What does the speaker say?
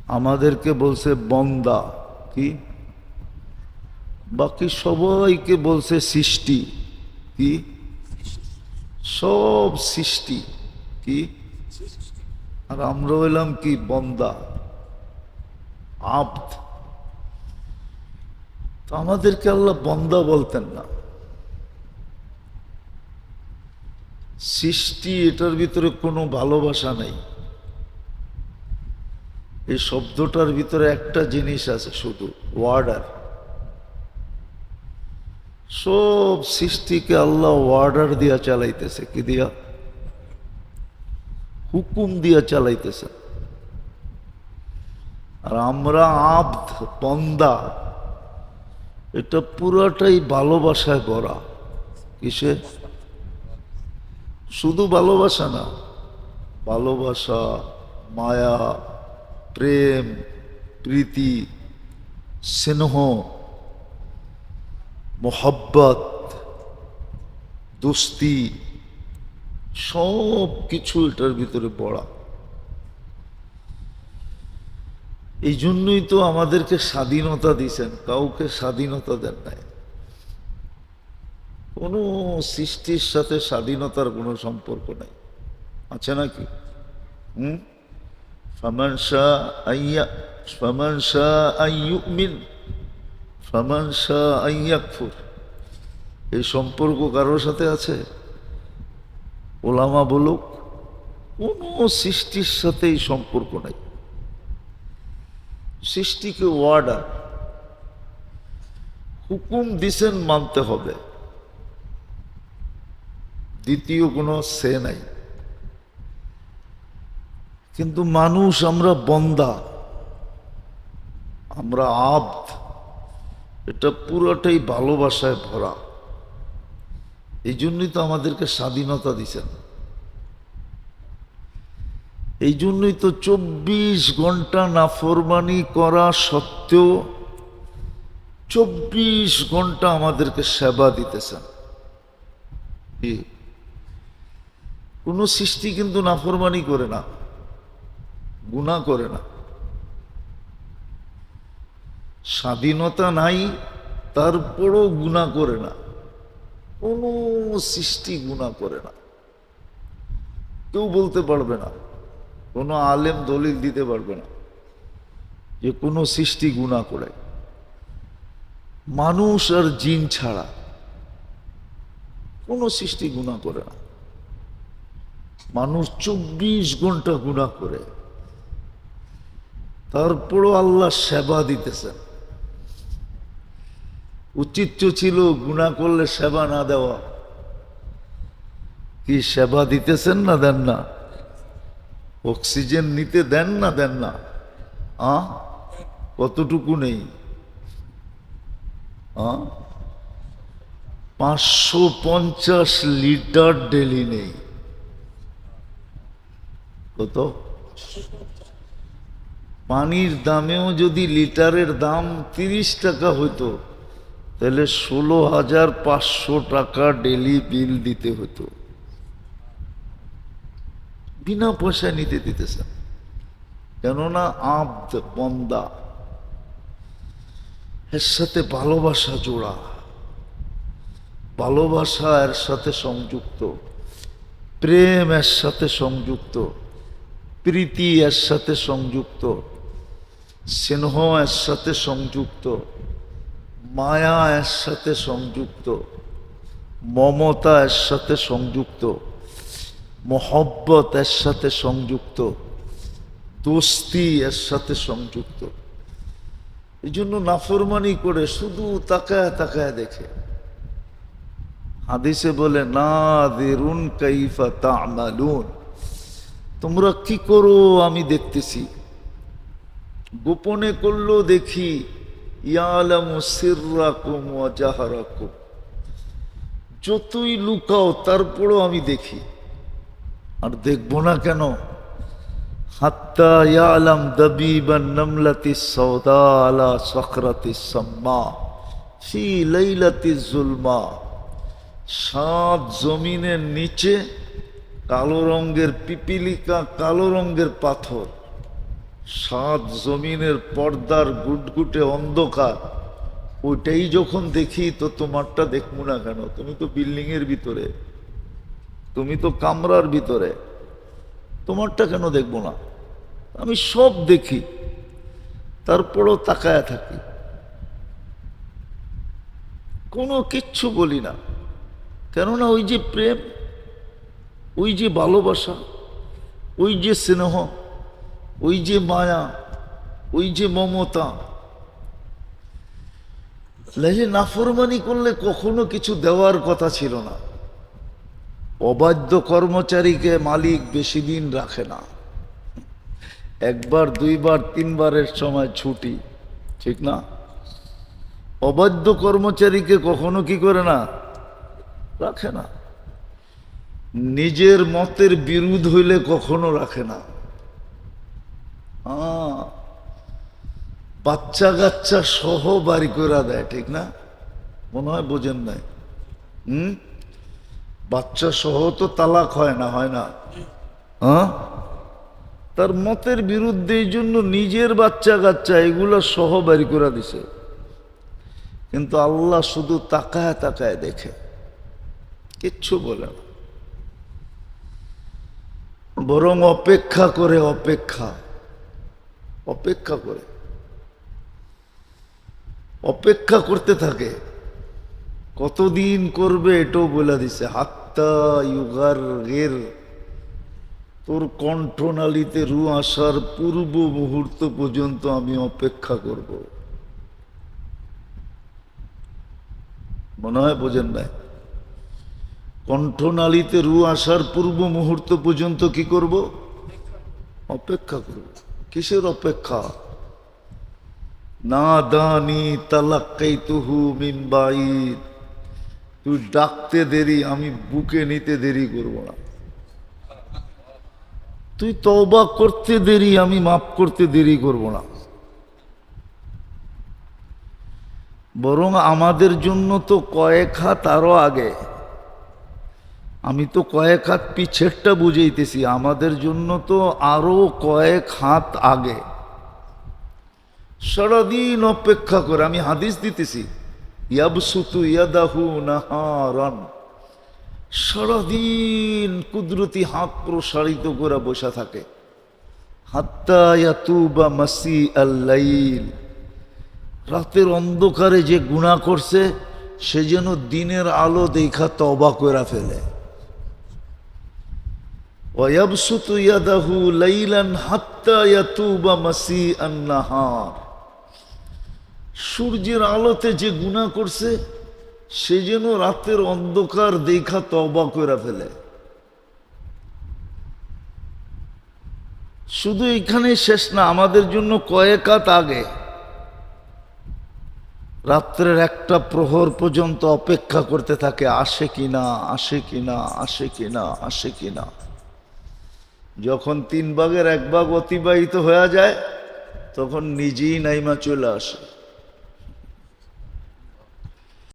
আমাদেরকে বলছে বন্দা, কি? বাকি সবাইকে বলছে সৃষ্টি, কি? সব সৃষ্টি, কি? আর আমরা হইলাম কি? বন্দা, আব্দ। তো আমাদেরকে আল্লাহ বন্দা বলতেন না। সৃষ্টি, এটার ভিতরে কোনো ভালোবাসা নেই। এই শব্দটার ভিতরে একটা জিনিস আছে, শুধু ওয়ার্ডার। সব সৃষ্টিকে আল্লাহ ওয়ার্ডার দিয়া চালাইতেছে। কি দিয়া? হুকুম দিয়া চালাইতেছে। আর আমরা আব্দ, বন্দা, এটা পুরাটাই ভালোবাসায় ভরা। কিসে? শুধু ভালোবাসা না, ভালোবাসা, মায়া, প্রেম, প্রীতি, স্নেহ, মোহব্বত, দোস্তি, সব কিছু এটার ভিতরে পড়া। এই জন্যই তো আমাদেরকে স্বাধীনতা দিয়েছেন, কাউকে স্বাধীনতা দেন নাই। কোনো সৃষ্টির সাথে স্বাধীনতার কোনো সম্পর্ক নাই, আছে নাকি? ফামান শাআ ইউমিন ফামান শাআ ইয়াকফুর। এই সম্পর্ক কারোর সাথে আছে? ওলামা বলুক, কোনো সৃষ্টির সাথে এই সম্পর্ক নাই। সৃষ্টিকে ওয়ার্ডার, হুকুম দিছেন, মানতে হবে, দ্বিতীয় কোনো সে নাই। কিন্তু মানুষ, আমরা বন্দা, আমরা আব্দ, এটা পুরোটাই ভালোবাসায় ভরা। এই জন্যই তো আমাদেরকে স্বাধীনতা দিছেন। এই জন্যই তো 24 ঘন্টা নাফরমানি করা সত্ত্বেও 24 ঘন্টা আমাদেরকে সেবা দিতেছেন। কোন সৃষ্টি কিন্তু নাফরমানি করে না, গুনাহ করে না। স্বাধীনতা নাই, তারপরও গুনাহ করে না। কোন সৃষ্টি গুনাহ করে না, কেউ বলতে পারবে না, কোনো আলেম দলিল দিতে পারবে না যে কোনো সৃষ্টি গুনাহ করে। মানুষ আর জিন ছাড়া কোনো সৃষ্টি গুনাহ করে না। মানুষ 24 ঘন্টা গুনাহ করে, তারপরও আল্লাহ সেবা দিতেছেন। উচিত ছিল গুনাহ করলে সেবা না দেওয়া। কি সেবা দিতেছেন না দেন না? অক্সিজেন নিতে দেন না দেন না? কতটুকু নেই? 550 লিটার ডেলি নেই। কত? পানির দামেও যদি লিটারের দাম 30 টাকা হইতো, তাহলে 16,500 টাকা ডেলি বিল দিতে হতো। বিনা পয়সায় নিতে দিতেছেন, কেননা আব্দ, বন্দা, এর সাথে ভালোবাসা জোড়া, ভালোবাসা এর সাথে সংযুক্ত, প্রেম এর সাথে সংযুক্ত, প্রীতি এর সাথে সংযুক্ত, স্নেহ এর সাথে সংযুক্ত, মায়া এর সাথে সংযুক্ত, মমতা এর সাথে সংযুক্ত, মোহব্বত এর সাথে সংযুক্ত, দোস্তি এর সাথে সংযুক্ত। এই জন্য নাফরমানি করে শুধু তাকায় তাকায় দেখে। হাদিসে বলে, নাযিরুন কাইফা তা'মালুন, তোমরা কি করো আমি দেখতেছি, গোপনে করলেও দেখি। ইয়ালামু সিররাকুম ওয়া জাহরাকুম, যতই লুকাও তারপরও আমি দেখি। আর দেখবো না কেন? হাত্তা ইয়ালাম দাবিবান নামলাতিস সাওদা আলা সাখরাতিস সাম্মা ফি লাইলাতিজ যুলমা। সাত জমিনের নিচে কালো রঙের পিপিলিকা, কালো রঙের পাথর, সাত জমিনের পর্দার গুটগুটে অন্ধকার, ওইটাই যখন দেখি তো তোমারটা দেখবো না কেন? তুমি তো বিল্ডিং এর ভিতরে, তুমি তো কামরার ভিতরে, তোমারটা কেন দেখবো না? আমি সব দেখি, তারপরও তাকায়া থাকি, কোনো কিচ্ছু বলি না। কেননা ওই যে প্রেম, ওই যে ভালোবাসা, ওই যে স্নেহ, ওই যে মায়া, ওই যে মমতা। নাফরমানি করলে কখনো কিছু দেওয়ার কথা ছিল না। অবাধ্য কর্মচারীকে মালিক বেশি দিন রাখে না, একবার দুইবার তিনবারের সময় ছুটি, ঠিক না? অবাধ্য কর্মচারীকে কখনো কি করে না, রাখে না। নিজের মতের বিরোধ হইলে কখনো রাখে না। বাচ্চা কাচ্চা সহ বাড়ি করে দেয়, ঠিক না? মনে হয় বোঝেন নাই। বাচ্চা সহ তো তালাক হয় না, হয় না? তার মতের বিরুদ্ধে এই জন্য নিজের বাচ্চা কাচ্চা এগুলো সহ বাড়ি করে দিছে। কিন্তু আল্লাহ শুধু তাকায় তাকায় দেখে, কিচ্ছু বলে না, বরং অপেক্ষা করে, অপেক্ষা করে, অপেক্ষা করতে থাকে। কতদিন করবে এটাও বলে দিছে, হাত্তা ইউগার গের, তোর কণ্ঠনালীতে রু আসার পূর্ব মুহূর্ত পর্যন্ত আমি অপেক্ষা করব। মনে হয় বোঝেন নাই? কণ্ঠনালীতে রু আসার পূর্ব মুহূর্ত পর্যন্ত কি করব? অপেক্ষা করব। কিসের অপেক্ষা? না দানি তালাক্কাইতুহু মিন বাইদ, তুই ডাকতে দেরি, আমি বুকে নিতে দেরি করব না। তুই তওবা করতে দেরি, আমি মাফ করতে দেরি করব না। বরং আমাদের জন্য তো কয়েক হাত আরো আগে। আমি তো কয়েক হাত পিছেরটা বুঝাইতেছি, আমাদের জন্য তো আরো কয়েক হাত আগে। সারাদিন অপেক্ষা করে, আমি হাদিস দিতেছি, ইয়াবসুতু ইয়াদাহু নাহারান, সারাদিন কুদরতি হাত প্রসারিত করে বসে থাকে। হাত্তা ইয়াতুবা মাসি আল-লাইল, রাতের অন্ধকারে যে গুনাহ করছে সে যেন দিনের আলো দেখা তওবা করে ফেলে। ওয়ায়াবসুতু ইয়াদাহু লাইলান হাত্তা ইয়াতুবা মাসি আন-নাহার, সূর্যের আলোতে যে গুনাহ করছে সে যেন রাতের অন্ধকার দেখা তওবা করে ফেলে। শুধু এখানে শেষ না, আমাদের জন্য কয়েক হাত আগে। রাত্রের একটা প্রহর পর্যন্ত অপেক্ষা করতে থাকে, আসে কিনা, আসে কিনা, আসে কিনা, আসে কিনা। যখন 3 ভাগের 1 ভাগ অতিবাহিত হয়ে যায় তখন নিজেই নাইমা চলে আসে।